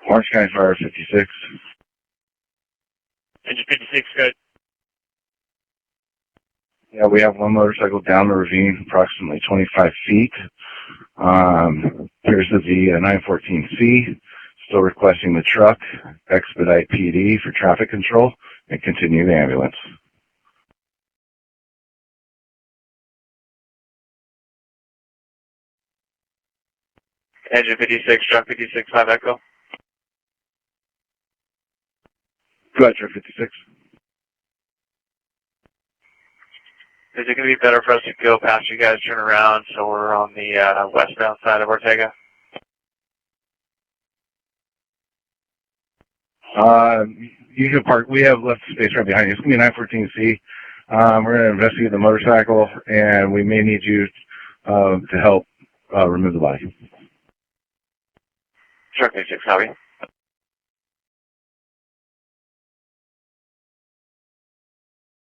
Orange County Fire 56. Engine 56, good. Yeah, we have one motorcycle down the ravine, approximately 25 feet. Here's the 914C, still requesting the truck, expedite PD for traffic control, and continue the ambulance. Engine 56, truck 56, 5 Echo. Go ahead, truck 56. Is it going to be better for us to go past you guys, turn around, so we're on the westbound side of Ortega? You can park. We have left space right behind you. It's going to be 914C. We're going to investigate the motorcycle, and we may need you to help remove the body. Truck 56, copy.